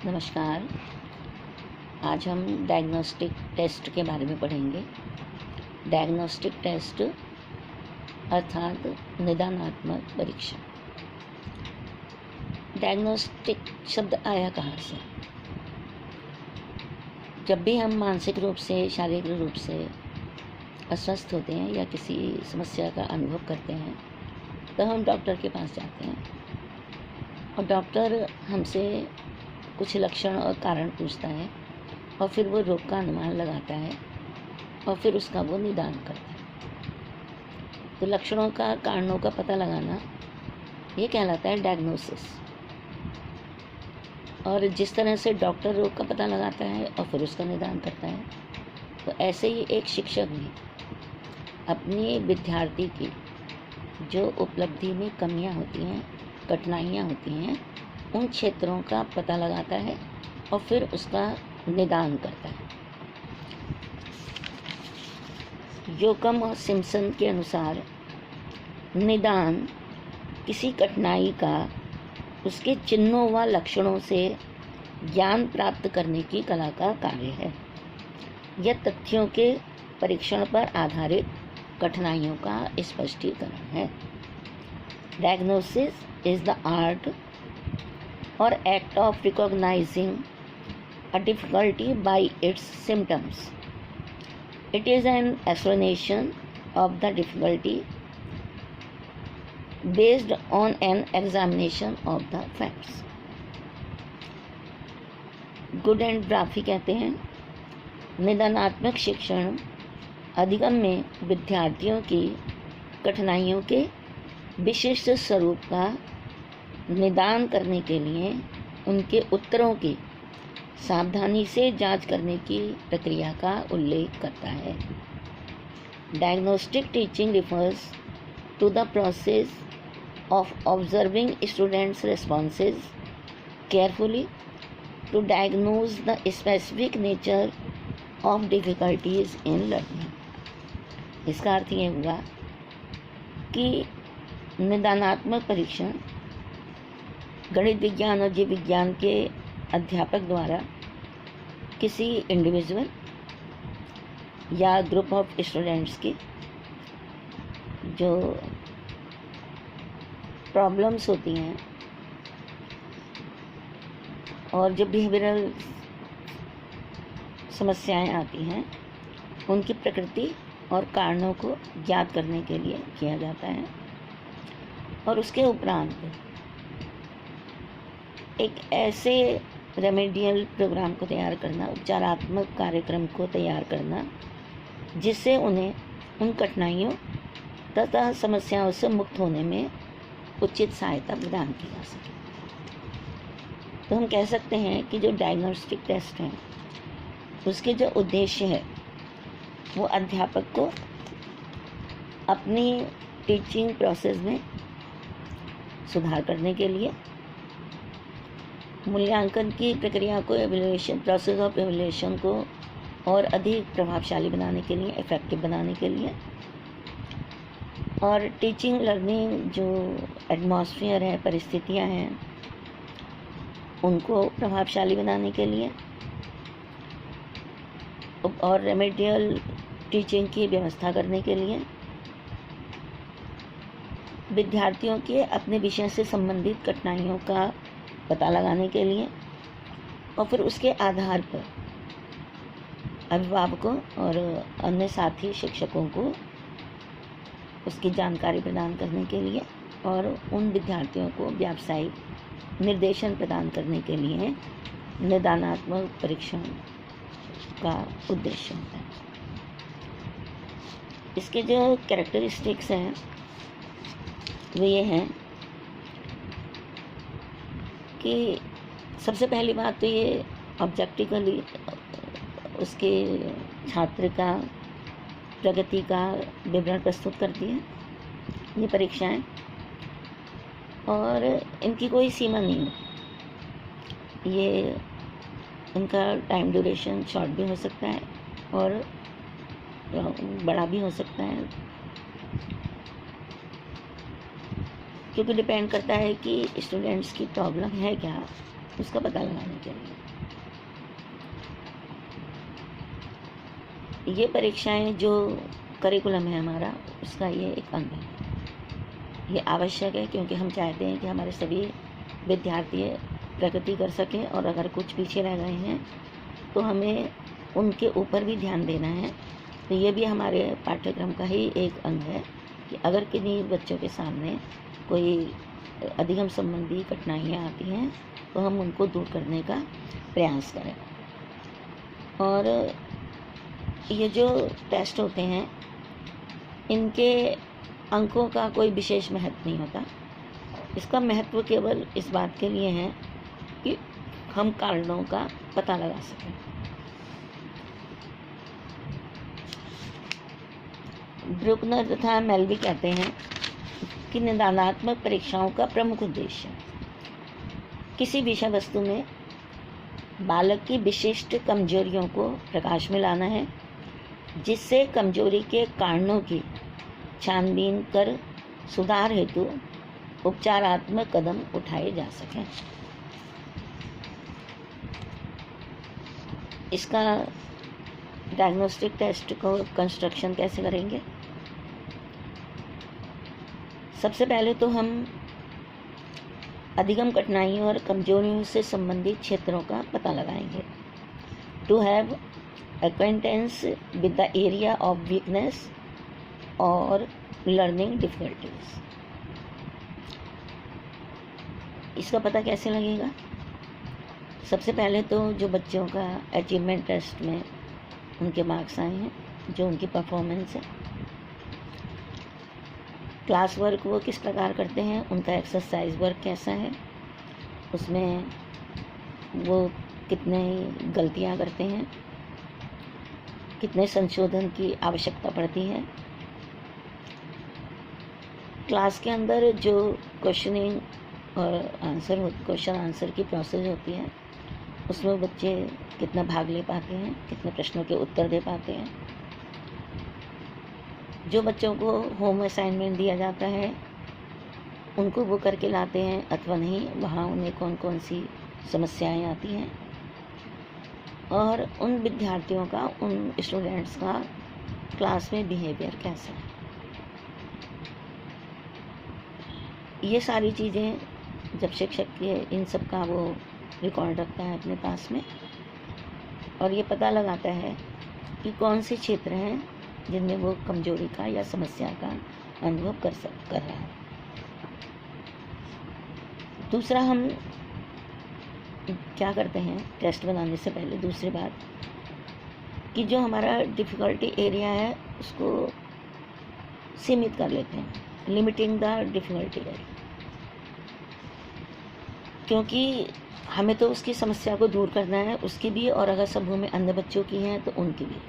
नमस्कार। आज हम डायग्नोस्टिक टेस्ट के बारे में पढ़ेंगे। डायग्नोस्टिक टेस्ट अर्थात निदानात्मक परीक्षण। डायग्नोस्टिक शब्द आया कहाँ से? जब भी हम मानसिक रूप से, शारीरिक रूप से अस्वस्थ होते हैं या किसी समस्या का अनुभव करते हैं तो हम डॉक्टर के पास जाते हैं और डॉक्टर हमसे कुछ लक्षण और कारण पूछता है और फिर वो रोग का अनुमान लगाता है और फिर उसका वो निदान करता है। तो लक्षणों का, कारणों का पता लगाना ये कहलाता है डायग्नोसिस। और जिस तरह से डॉक्टर रोग का पता लगाता है और फिर उसका निदान करता है, तो ऐसे ही एक शिक्षक भी अपनी विद्यार्थी की जो उपलब्धि में कमियां होती हैं, कठिनाइयां होती हैं, उन क्षेत्रों का पता लगाता है और फिर उसका निदान करता है। योकम और सिम्पसन के अनुसार निदान किसी कठिनाई का उसके चिन्हों व लक्षणों से ज्ञान प्राप्त करने की कला का कार्य है। यह तथ्यों के परीक्षण पर आधारित कठिनाइयों का स्पष्टीकरण है। Diagnosis is the art or act of recognizing a difficulty by its symptoms. It is an explanation of the difficulty based on an examination of the facts. गुड एंड ब्राफी कहते हैं, निदानात्मक शिक्षण अधिगम में विद्यार्थियों की कठिनाइयों के विशिष्ट स्वरूप का निदान करने के लिए उनके उत्तरों की सावधानी से जांच करने की प्रक्रिया का उल्लेख करता है। Diagnostic teaching refers to the process of observing students responses carefully to diagnose the specific nature of difficulties in learning. इसका अर्थ ये हुआ कि निदानात्मक परीक्षण गणित विज्ञान और जीव विज्ञान के अध्यापक द्वारा किसी इंडिविजुअल या ग्रुप ऑफ स्टूडेंट्स की जो प्रॉब्लम्स होती हैं और जो बिहेवियरल समस्याएं आती हैं, उनकी प्रकृति और कारणों को ज्ञात करने के लिए किया जाता है। और उसके उपरांत एक ऐसे रेमेडियल प्रोग्राम को तैयार करना, उपचारात्मक कार्यक्रम को तैयार करना, जिससे उन्हें उन कठिनाइयों तथा समस्याओं से मुक्त होने में उचित सहायता प्रदान की जा सके। तो हम कह सकते हैं कि जो डायग्नोस्टिक टेस्ट हैं, उसके जो उद्देश्य है वो अध्यापक को अपनी टीचिंग प्रोसेस में सुधार करने के लिए, मूल्यांकन की प्रक्रिया को, एवल्यूएशन, प्रोसेस ऑफ एवल्यूएशन को और अधिक प्रभावशाली बनाने के लिए, इफ़ेक्टिव बनाने के लिए, और टीचिंग लर्निंग जो एटमॉस्फेयर है, परिस्थितियां हैं, उनको प्रभावशाली बनाने के लिए, और रेमेडियल टीचिंग की व्यवस्था करने के लिए, विद्यार्थियों के अपने विषय से संबंधित कठिनाइयों का पता लगाने के लिए, और फिर उसके आधार पर अभिभावकों और अन्य साथी शिक्षकों को उसकी जानकारी प्रदान करने के लिए और उन विद्यार्थियों को व्यावसायिक निर्देशन प्रदान करने के लिए निदानात्मक परीक्षण का उद्देश्य होता है। इसके जो कैरेक्टरिस्टिक्स हैं वे ये हैं कि सबसे पहली बात तो ये ऑब्जेक्टिवली उसके छात्र का प्रगति का विवरण प्रस्तुत करती है ये परीक्षाएं, और इनकी कोई सीमा नहीं है। ये इनका टाइम ड्यूरेशन शॉर्ट भी हो सकता है और बड़ा भी हो सकता है, क्योंकि डिपेंड करता है कि स्टूडेंट्स की प्रॉब्लम है क्या उसका पता लगाने के लिए। ये परीक्षाएं जो करिकुलम है हमारा, उसका ये एक अंग है। ये आवश्यक है क्योंकि हम चाहते हैं कि हमारे सभी विद्यार्थी प्रगति कर सकें, और अगर कुछ पीछे रह गए हैं तो हमें उनके ऊपर भी ध्यान देना है। तो ये भी हमारे पाठ्यक्रम का ही एक अंग है कि अगर किन्हीं बच्चों के सामने कोई अधिगम संबंधी कठिनाइयाँ आती हैं तो हम उनको दूर करने का प्रयास करें। और ये जो टेस्ट होते हैं, इनके अंकों का कोई विशेष महत्व नहीं होता। इसका महत्व केवल इस बात के लिए है कि हम कारणों का पता लगा सकें। ब्रुकनर तथा मेल्वी कहते हैं कि निदानात्मक परीक्षाओं का प्रमुख उद्देश्य किसी विषय वस्तु में बालक की विशिष्ट कमजोरियों को प्रकाश में लाना है, जिससे कमजोरी के कारणों की छानबीन कर सुधार हेतु उपचारात्मक कदम उठाए जा सकें। इसका डायग्नोस्टिक टेस्ट को कंस्ट्रक्शन कैसे करेंगे? सबसे पहले तो हम अधिगम कठिनाइयों और कमजोरियों से संबंधित क्षेत्रों का पता लगाएंगे। To have acquaintance with the area of weakness और learning difficulties। इसका पता कैसे लगेगा? सबसे पहले तो जो बच्चों का अचीवमेंट टेस्ट में उनके मार्क्स आए हैं, जो उनकी परफॉर्मेंस है, क्लास वर्क वो किस प्रकार करते हैं, उनका एक्सरसाइज वर्क कैसा है, उसमें वो कितने गलतियां करते हैं, कितने संशोधन की आवश्यकता पड़ती है, क्लास के अंदर जो क्वेश्चनिंग और क्वेश्चन आंसर की प्रोसेस होती है, उसमें बच्चे कितना भाग ले पाते हैं, कितने प्रश्नों के उत्तर दे पाते हैं, जो बच्चों को होम असाइनमेंट दिया जाता है उनको वो करके लाते हैं अथवा नहीं, वहाँ उन्हें कौन कौन सी समस्याएं आती हैं, और उन विद्यार्थियों का, उन स्टूडेंट्स का क्लास में बिहेवियर कैसा है। ये सारी चीज़ें जब शिक्षक के इन सब का वो रिकॉर्ड रखता है अपने पास में, और ये पता लगाता है कि कौन से क्षेत्र हैं जिनमें वो कमजोरी का या समस्या का अनुभव कर रहा है। दूसरा, हम क्या करते हैं टेस्ट बनाने से पहले, दूसरी बात कि जो हमारा डिफ़िकल्टी एरिया है उसको सीमित कर लेते हैं, लिमिटिंग द डिफ़िकल्टी एरिया, क्योंकि हमें तो उसकी समस्या को दूर करना है, उसकी भी, और अगर समूह में अन्य बच्चों की हैं तो उनकी भी।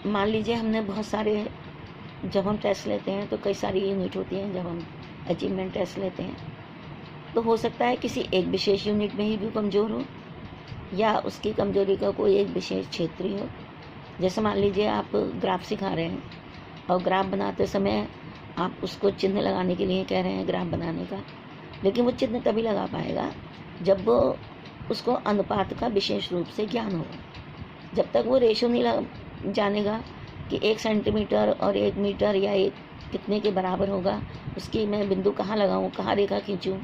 मान लीजिए हमने बहुत सारे, जब हम टेस्ट लेते हैं तो कई सारी यूनिट होती हैं, जब हम अचीवमेंट टेस्ट लेते हैं तो हो सकता है किसी एक विशेष यूनिट में ही भी कमज़ोर हो, या उसकी कमजोरी का कोई एक विशेष क्षेत्र ही हो। जैसे मान लीजिए आप ग्राफ सिखा रहे हैं और ग्राफ बनाते समय आप उसको चिन्ह लगाने के लिए कह रहे हैं ग्राफ बनाने का, लेकिन वो चिन्ह तभी लगा पाएगा जब वो उसको अनुपात का विशेष रूप से ज्ञान होगा। जब तक वो रेशो नहीं जानेगा कि 1 सेंटीमीटर और 1 मीटर या 1 कितने के बराबर होगा, उसकी मैं बिंदु कहाँ लगाऊं, कहाँ रेखा खींचूं,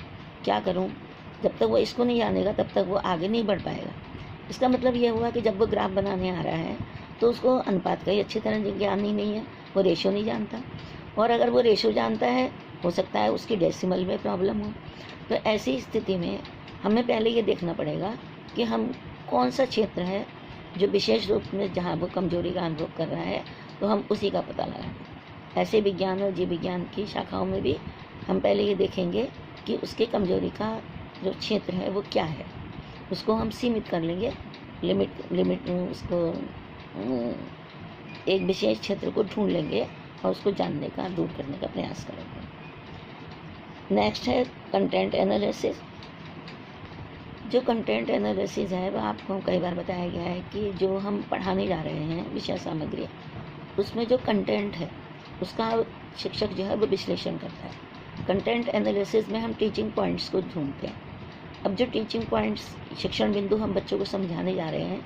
क्या करूं, जब तक वो इसको नहीं जानेगा तब तक वो आगे नहीं बढ़ पाएगा। इसका मतलब ये हुआ कि जब वो ग्राफ बनाने आ रहा है तो उसको अनुपात का ही अच्छी तरह ज्ञान ही नहीं है, वो रेशो नहीं जानता, और अगर वो रेशो जानता है हो सकता है उसकी डेसिमल में प्रॉब्लम हो। तो ऐसी स्थिति में हमें पहले ये देखना पड़ेगा कि हम कौन सा क्षेत्र है जो विशेष रूप में जहाँ वो कमजोरी का अनुभव कर रहा है, तो हम उसी का पता लगाएं। ऐसे विज्ञान और जीव विज्ञान की शाखाओं में भी हम पहले ये देखेंगे कि उसके कमजोरी का जो क्षेत्र है वो क्या है, उसको हम सीमित कर लेंगे, लिमिट उसको एक विशेष क्षेत्र को ढूंढ लेंगे और उसको जानने का, दूर करने का प्रयास करेंगे। नेक्स्ट है कंटेंट एनालिसिस। जो कंटेंट एनालिसिस है वह आपको कई बार बताया गया है कि जो हम पढ़ाने जा रहे हैं विषय सामग्री, उसमें जो कंटेंट है उसका शिक्षक जो है वो विश्लेषण करता है। कंटेंट एनालिसिस में हम टीचिंग पॉइंट्स को ढूंढते हैं। अब जो टीचिंग पॉइंट्स, शिक्षण बिंदु हम बच्चों को समझाने जा रहे हैं,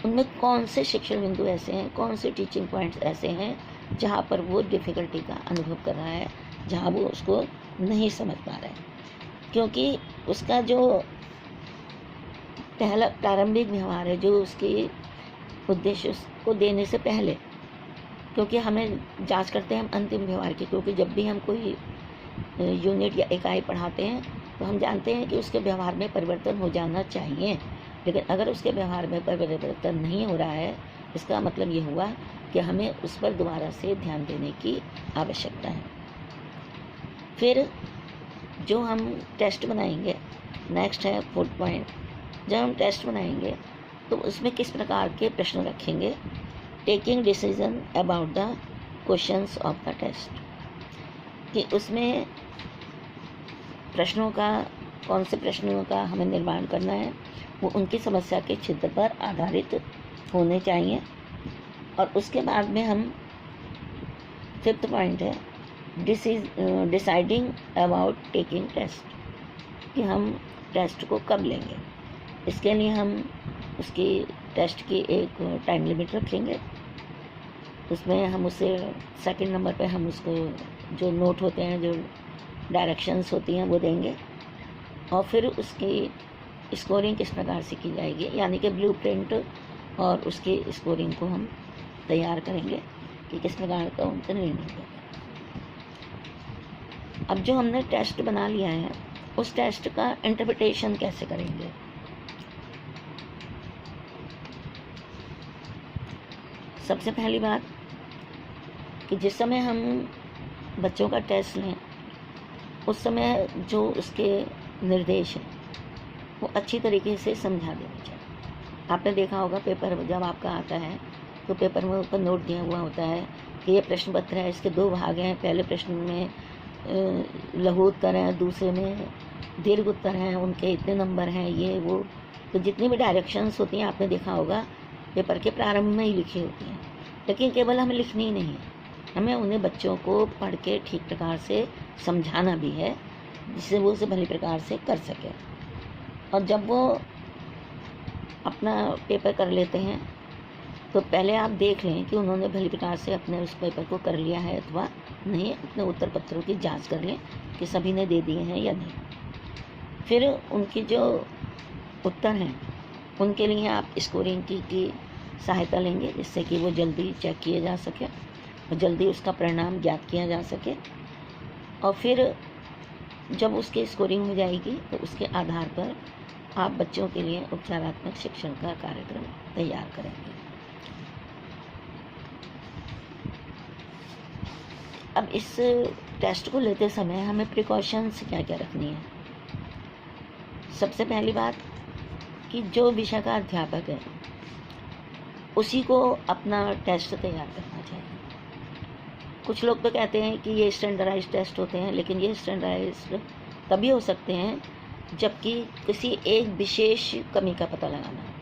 उनमें कौन से शिक्षण बिंदु ऐसे हैं, कौन से टीचिंग पॉइंट्स ऐसे हैं जहाँ पर वो डिफ़िकल्टी का अनुभव कर रहा है, जहाँ वो उसको नहीं समझ पा रहा है। क्योंकि उसका जो पहला प्रारंभिक व्यवहार है, जो उसके उद्देश्य को देने से पहले, क्योंकि हमें जांच करते हैं हम अंतिम व्यवहार की, क्योंकि जब भी हम कोई यूनिट या इकाई पढ़ाते हैं तो हम जानते हैं कि उसके व्यवहार में परिवर्तन हो जाना चाहिए। लेकिन अगर उसके व्यवहार में परिवर्तन नहीं हो रहा है, इसका मतलब ये हुआ कि हमें उस पर दोबारा से ध्यान देने की आवश्यकता है। फिर जो हम टेस्ट बनाएंगे, नेक्स्ट है 4th पॉइंट। जब हम टेस्ट बनाएंगे तो उसमें किस प्रकार के प्रश्न रखेंगे। Taking decision about the questions of the test, कि उसमें प्रश्नों का, कौन से प्रश्नों का हमें निर्माण करना है, वो उनकी समस्या के क्षेत्र पर आधारित होने चाहिए। और उसके बाद में हम 5th पॉइंट है डिसाइडिंग अबाउट टेकिंग टेस्ट, कि हम टेस्ट को कब लेंगे। इसके लिए हम उसकी टेस्ट की एक टाइम लिमिट रखेंगे। उसमें हम उसे 2nd नंबर पे हम उसको जो नोट होते हैं, जो डायरेक्शंस होती हैं, वो देंगे। और फिर उसकी स्कोरिंग किस प्रकार से की जाएगी, यानी कि ब्लूप्रिंट और उसकी स्कोरिंग को हम तैयार करेंगे कि किस प्रकार का उनसे निर्णय होगा। अब जो हमने टेस्ट बना लिया है, उस टेस्ट का इंटरप्रिटेशन कैसे करेंगे। सबसे पहली बात कि जिस समय हम बच्चों का टेस्ट लें, उस समय जो उसके निर्देश हैं वो अच्छी तरीके से समझा देने चाहिए। आपने देखा होगा पेपर जब आपका आता है तो पेपर में ऊपर नोट दिया हुआ होता है कि ये प्रश्न पत्र है, इसके 2 भाग हैं। पहले प्रश्न में लघु उत्तर हैं, दूसरे में दीर्घ उत्तर हैं, उनके इतने नंबर हैं, ये वो। तो जितनी भी डायरेक्शंस होती हैं आपने देखा होगा पेपर के प्रारंभ में ही लिखी होती हैं। लेकिन केवल हमें लिखनी ही नहीं है, हमें उन्हें बच्चों को पढ़ के ठीक प्रकार से समझाना भी है, जिससे वो उसे भली प्रकार से कर सके। और जब वो अपना पेपर कर लेते हैं तो पहले आप देख लें कि उन्होंने भली प्रकार से अपने उस पेपर को कर लिया है अथवा नहीं। अपने उत्तर पत्रों की जांच कर लें कि सभी ने दे दिए हैं या नहीं। फिर उनकी जो उत्तर हैं उनके लिए आप स्कोरिंग की सहायता लेंगे, जिससे कि वो जल्दी चेक किए जा सके और जल्दी उसका परिणाम ज्ञात किया जा सके। और फिर जब उसकी स्कोरिंग हो जाएगी तो उसके आधार पर आप बच्चों के लिए उपचारात्मक शिक्षण का कार्यक्रम तैयार करेंगे। अब इस टेस्ट को लेते समय हमें प्रिकॉशंस क्या क्या रखनी है। सबसे पहली बात कि जो विषय का अध्यापक है उसी को अपना टेस्ट तैयार करना चाहिए। कुछ लोग तो कहते हैं कि ये स्टैंडर्डाइज्ड टेस्ट होते हैं, लेकिन ये स्टैंडर्डाइज्ड तभी हो सकते हैं जबकि किसी एक विशेष कमी का पता लगाना है।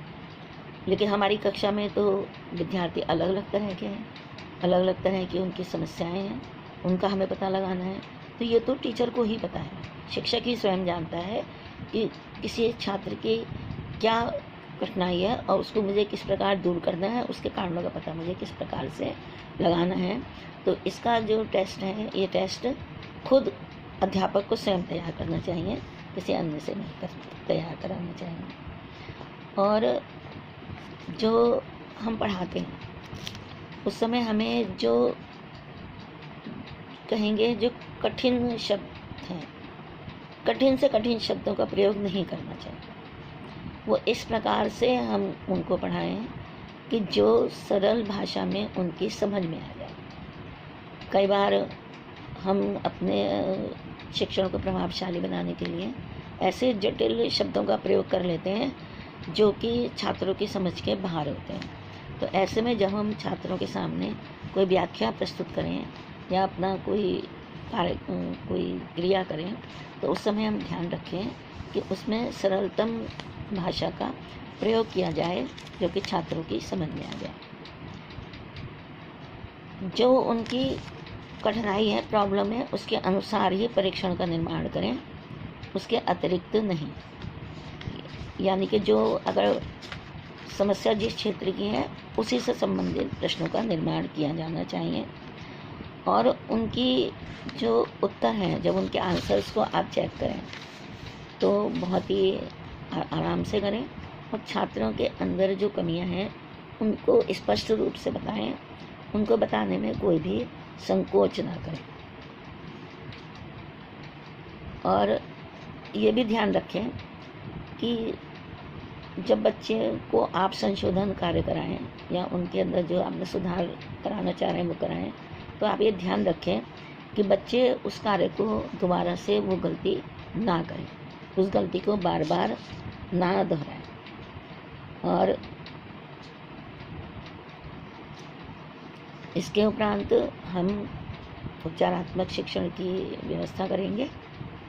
लेकिन हमारी कक्षा में तो विद्यार्थी अलग अलग तरह के हैं, अलग अलग तरह की उनकी समस्याएं हैं, उनका हमें पता लगाना है। तो ये तो टीचर को ही पता है, शिक्षक ही स्वयं जानता है कि किसी छात्र की क्या कठिनाई है और उसको मुझे किस प्रकार दूर करना है, उसके कारणों का पता मुझे किस प्रकार से लगाना है। तो इसका जो टेस्ट है, ये टेस्ट खुद अध्यापक को स्वयं तैयार करना चाहिए, किसी अन्य से नहीं तैयार कराना चाहिए। और जो हम पढ़ाते हैं उस समय हमें जो कहेंगे, जो कठिन शब्द हैं, कठिन से कठिन शब्दों का प्रयोग नहीं करना चाहिए। वो इस प्रकार से हम उनको पढ़ाएं कि जो सरल भाषा में उनकी समझ में आ जाए। कई बार हम अपने शिक्षण को प्रभावशाली बनाने के लिए ऐसे जटिल शब्दों का प्रयोग कर लेते हैं जो कि छात्रों की समझ के बाहर होते हैं। तो ऐसे में जब हम छात्रों के सामने कोई व्याख्या प्रस्तुत करें या अपना कोई क्रिया करें तो उस समय हम ध्यान रखें कि उसमें सरलतम भाषा का प्रयोग किया जाए जो कि छात्रों की समझ में आ जाए। जो उनकी कठिनाई है, प्रॉब्लम है, उसके अनुसार ही परीक्षण का निर्माण करें, उसके अतिरिक्त नहीं। यानी कि जो अगर समस्या जिस क्षेत्र की है उसी से संबंधित प्रश्नों का निर्माण किया जाना चाहिए, और उनकी जो उत्तर हैं जब उनके आंसर्स को आप चेक करें तो बहुत ही आराम से करें, और छात्रों के अंदर जो कमियां हैं उनको स्पष्ट रूप से बताएं, उनको बताने में कोई भी संकोच ना करें। और ये भी ध्यान रखें कि जब बच्चे को आप संशोधन कार्य कराएं या उनके अंदर जो आपने सुधार कराना चाह रहे हैं वो कराएं, तो आप ये ध्यान रखें कि बच्चे उस कार्य को दोबारा से वो गलती ना करें, उस गलती को बार बार ना दोहराएं। और इसके उपरांत हम उपचारात्मक शिक्षण की व्यवस्था करेंगे,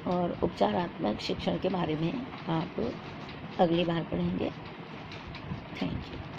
और उपचारात्मक शिक्षण के बारे में आप अगली बार पढ़ेंगे। Thank you.